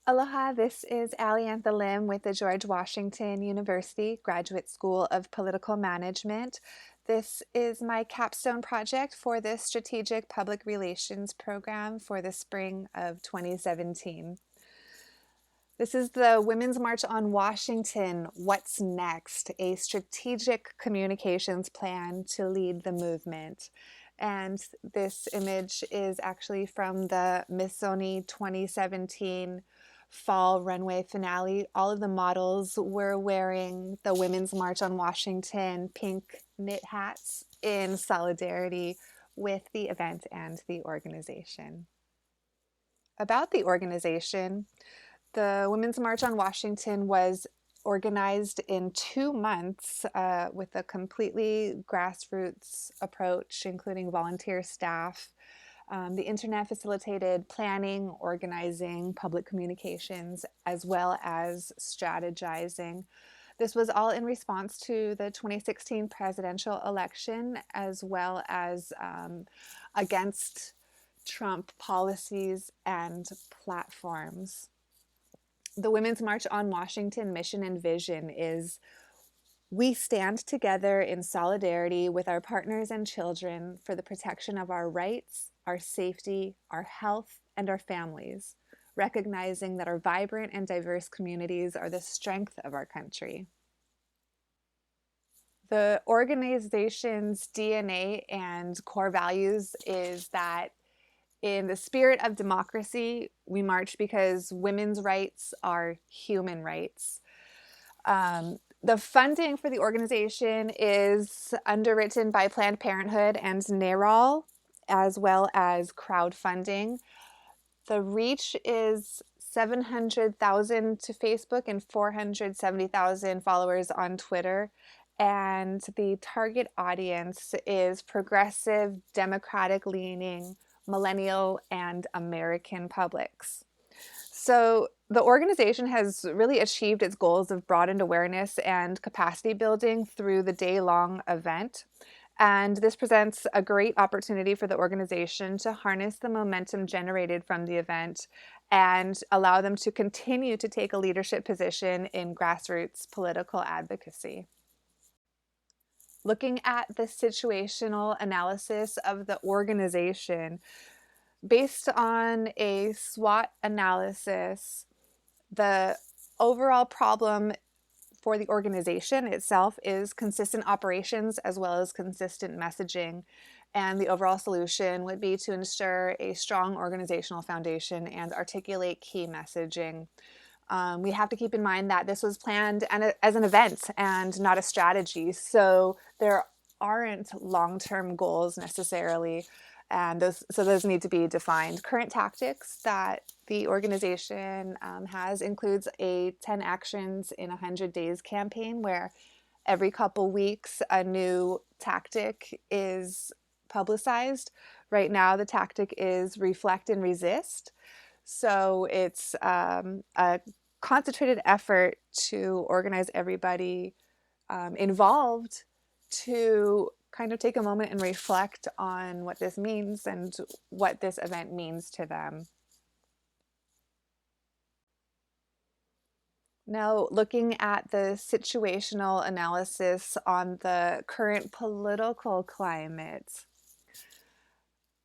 Aloha, this is Aliantha Lim with the George Washington University Graduate School of Political Management. This is my capstone project for the Strategic Public Relations program for the spring of 2017. This is the Women's March on Washington, What's Next? A strategic communications plan to lead the movement. And this image is actually from the Missoni 2017 fall runway finale. All of the models were wearing the Women's March on Washington pink knit hats in solidarity with the event and the organization. About the organization, the Women's March on Washington was organized in 2 months with a completely grassroots approach, including volunteer staff. The internet facilitated planning, organizing, public communications, as well as strategizing. This was all in response to the 2016 presidential election, as well as against Trump policies and platforms. The Women's March on Washington mission and vision is: we stand together in solidarity with our partners and children for the protection of our rights, our safety, our health, and our families, recognizing that our vibrant and diverse communities are the strength of our country. The organization's DNA and core values is that in the spirit of democracy, we march because women's rights are human rights. The funding for the organization is underwritten by Planned Parenthood and NARAL, as well as crowdfunding. The reach is 700,000 to Facebook and 470,000 followers on Twitter. And the target audience is progressive, democratic-leaning, millennial, and American publics. So the organization has really achieved its goals of broadened awareness and capacity building through the day-long event. And this presents a great opportunity for the organization to harness the momentum generated from the event and allow them to continue to take a leadership position in grassroots political advocacy. Looking at the situational analysis of the organization, based on a SWOT analysis, the overall problem for the organization itself is consistent operations as well as consistent messaging. And the overall solution would be to ensure a strong organizational foundation and articulate key messaging. We have to keep in mind that this was planned as an event and not a strategy. So there aren't long-term goals necessarily, and those need to be defined. Current tactics that the organization has includes a 10 actions in 100 days campaign, where every couple weeks a new tactic is publicized. Right now the tactic is reflect and resist. So it's a concentrated effort to organize everybody involved to kind of take a moment and reflect on what this means and what this event means to them. Now, looking at the situational analysis on the current political climate,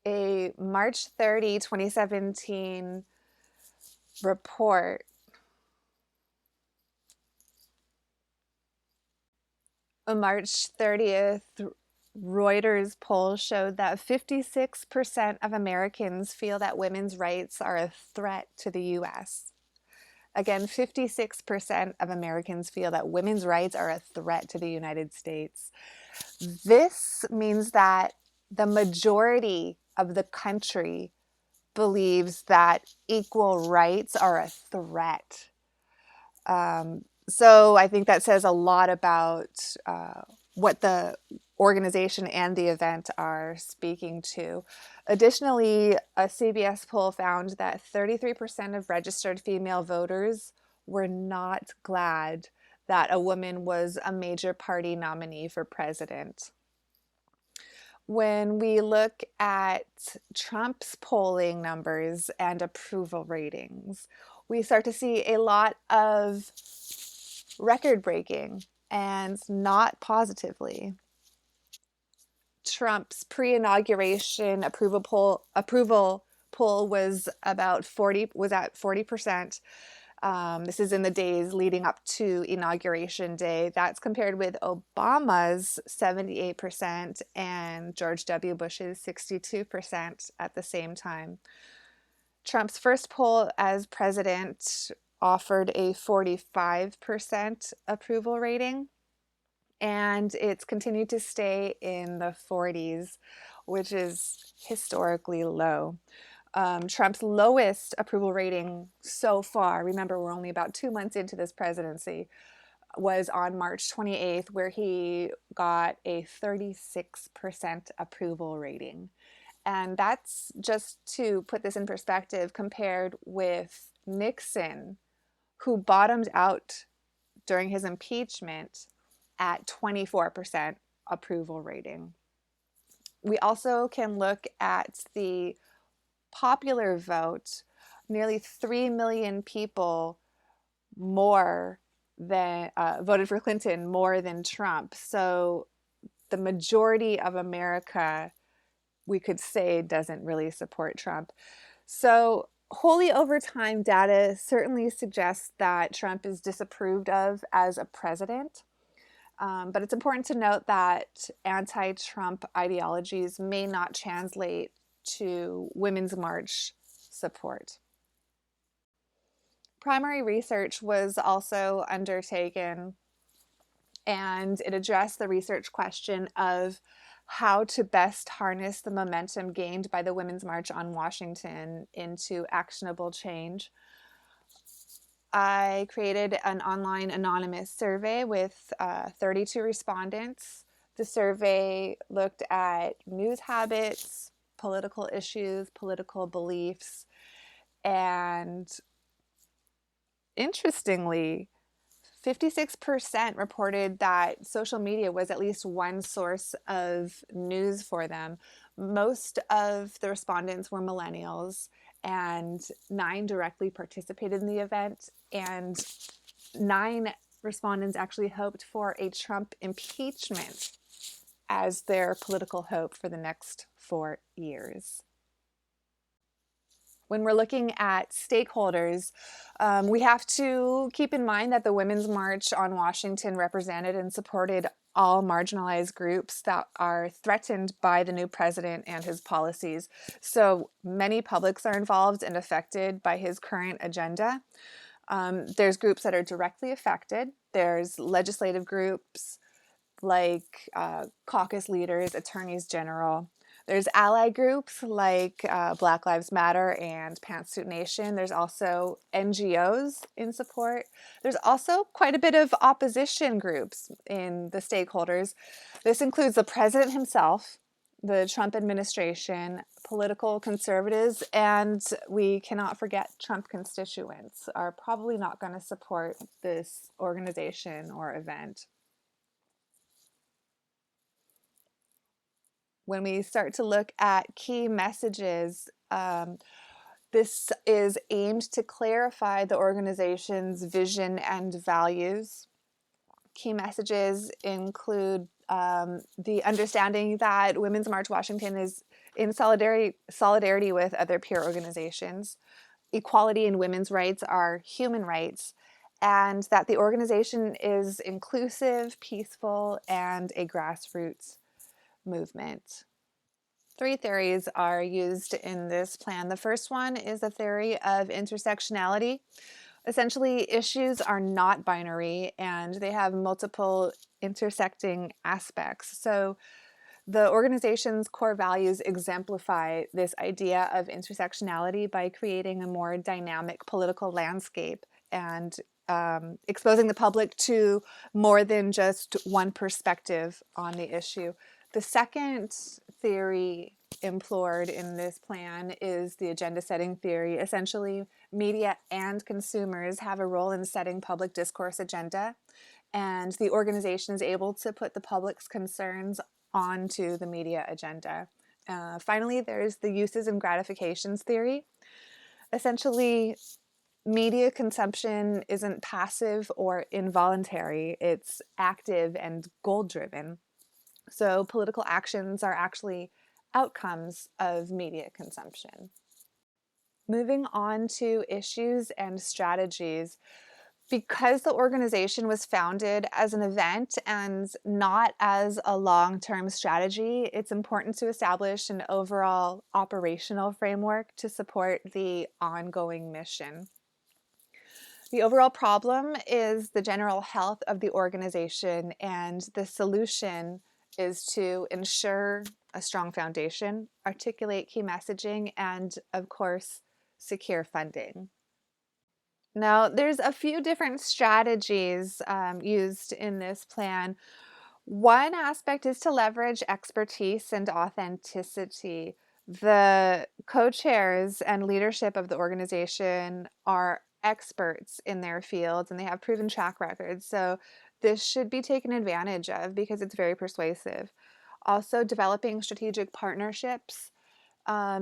a March 30, 2017 report a March 30th Reuters poll showed that 56% of Americans feel that women's rights are a threat to the US. Again, 56% of Americans feel that women's rights are a threat to the United States. This means that the majority of the country believes that equal rights are a threat. So I think that says a lot about what the organization and the event are speaking to. Additionally, a CBS poll found that 33% of registered female voters were not glad that a woman was a major party nominee for president. When we look at Trump's polling numbers and approval ratings, we start to see a lot of record breaking and not positively. Trump's pre-inauguration approval poll was about 40 was at 40%. This is in the days leading up to Inauguration Day. That's compared with Obama's 78% and George W. Bush's 62% at the same time. Trump's first poll as president offered a 45% approval rating, and it's continued to stay in the 40s, which is historically low. Trump's lowest approval rating so far, remember we're only about 2 months into this presidency, was on March 28th, where he got a 36% approval rating. And that's, just to put this in perspective, compared with Nixon, who bottomed out during his impeachment at 24% approval rating. We also can look at the popular vote. Nearly 3 million people more than voted for Clinton more than Trump. So the majority of America, we could say, doesn't really support Trump. So wholly over time data certainly suggests that Trump is disapproved of as a president. But it's important to note that anti-Trump ideologies may not translate to Women's March support. Primary research was also undertaken, and it addressed the research question of how to best harness the momentum gained by the Women's March on Washington into actionable change. I created an online anonymous survey with 32 respondents. The survey looked at news habits, political issues, political beliefs, and interestingly, 56% reported that social media was at least one source of news for them. Most of the respondents were millennials, and 9 directly participated in the event, and 9 respondents actually hoped for a Trump impeachment as their political hope for the next 4 years. When we're looking at stakeholders, we have to keep in mind that the Women's March on Washington represented and supported all marginalized groups that are threatened by the new president and his policies. So many publics are involved and affected by his current agenda. There's groups that are directly affected. There's legislative groups like caucus leaders, attorneys general. There's ally groups like Black Lives Matter and Pantsuit Nation. There's also NGOs in support. There's also quite a bit of opposition groups in the stakeholders. This includes the president himself, the Trump administration, political conservatives, and we cannot forget Trump constituents are probably not going to support this organization or event. When we start to look at key messages, this is aimed to clarify the organization's vision and values. Key messages include the understanding that Women's March Washington is in solidarity with other peer organizations. Equality and women's rights are human rights, and that the organization is inclusive, peaceful, and a grassroots movement. 3 theories are used in this plan. The first one is the theory of intersectionality. Essentially, issues are not binary and they have multiple intersecting aspects. So the organization's core values exemplify this idea of intersectionality by creating a more dynamic political landscape and exposing the public to more than just one perspective on the issue. The second theory implored in this plan is the agenda setting theory. Essentially, media and consumers have a role in setting public discourse agenda, and the organization is able to put the public's concerns onto the media agenda. Finally, there's the uses and gratifications theory. Essentially, media consumption isn't passive or involuntary, it's active and goal-driven. So political actions are actually outcomes of media consumption. Moving on to issues and strategies. Because the organization was founded as an event and not as a long-term strategy, it's important to establish an overall operational framework to support the ongoing mission. The overall problem is the general health of the organization, and the solution is to ensure a strong foundation, articulate key messaging, and of course, secure funding. Now, there's a few different strategies used in this plan. One aspect is to leverage expertise and authenticity. The co-chairs and leadership of the organization are experts in their fields and they have proven track records. So this should be taken advantage of because it's very persuasive. Also, developing strategic partnerships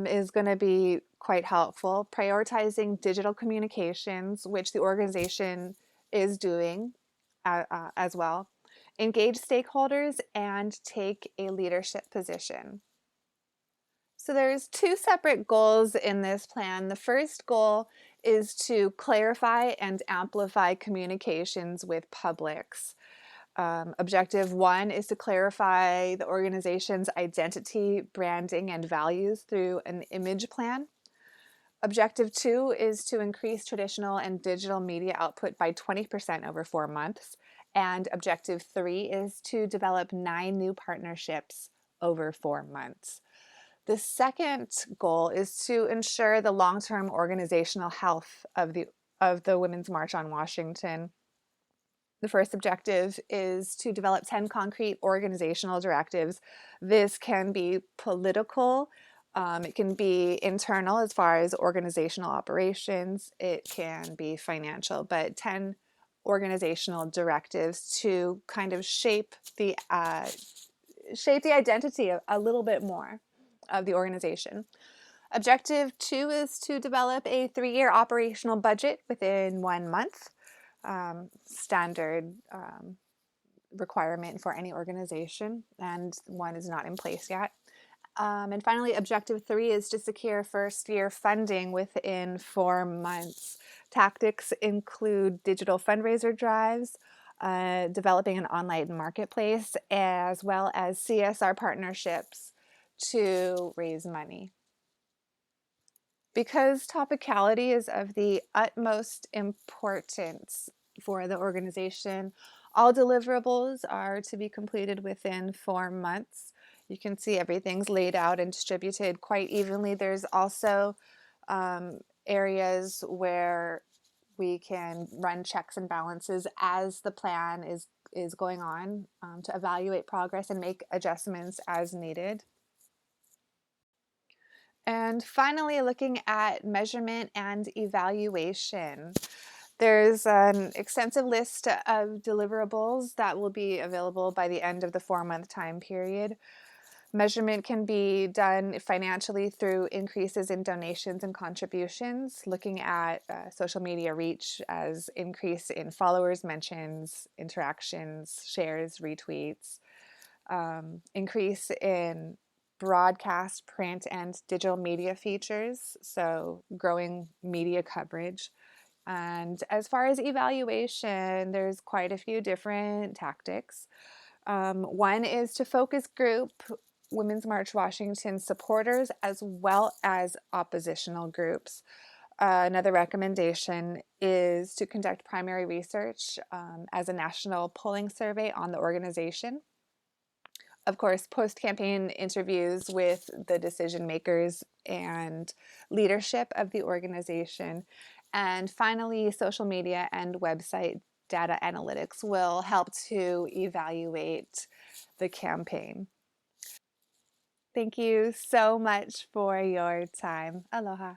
is going to be quite helpful. Prioritizing digital communications, which the organization is doing as well. Engage stakeholders and take a leadership position. So there's two separate goals in this plan. The first goal is to clarify and amplify communications with publics. Objective 1 is to clarify the organization's identity, branding, and values through an image plan. Objective 2 is to increase traditional and digital media output by 20% over 4 months. And Objective 3 is to develop 9 new partnerships over 4 months. The second goal is to ensure the long-term organizational health of the Women's March on Washington. The first objective is to develop 10 concrete organizational directives. This can be political, it can be internal as far as organizational operations, it can be financial, but 10 organizational directives to kind of shape the identity a little bit more of the organization. Objective 2 is to develop a 3-year operational budget within 1 month. Standard requirement for any organization, and one is not in place yet. And finally, Objective 3 is to secure first-year funding within 4 months. Tactics include digital fundraiser drives, developing an online marketplace, as well as CSR partnerships to raise money. Because topicality is of the utmost importance for the organization, all deliverables are to be completed within 4 months. You can see everything's laid out and distributed quite evenly. There's also areas where we can run checks and balances as the plan is going on to evaluate progress and make adjustments as needed. And finally, looking at measurement and evaluation. There's an extensive list of deliverables that will be available by the end of the 4-month time period. Measurement can be done financially through increases in donations and contributions, looking at social media reach as increase in followers, mentions, interactions, shares, retweets, increase in broadcast, print, and digital media features, so growing media coverage. And as far as evaluation, there's quite a few different tactics. One is to focus group Women's March Washington supporters as well as oppositional groups. Another recommendation is to conduct primary research as a national polling survey on the organization. Of course, post-campaign interviews with the decision makers and leadership of the organization. And finally, social media and website data analytics will help to evaluate the campaign. Thank you so much for your time. Aloha.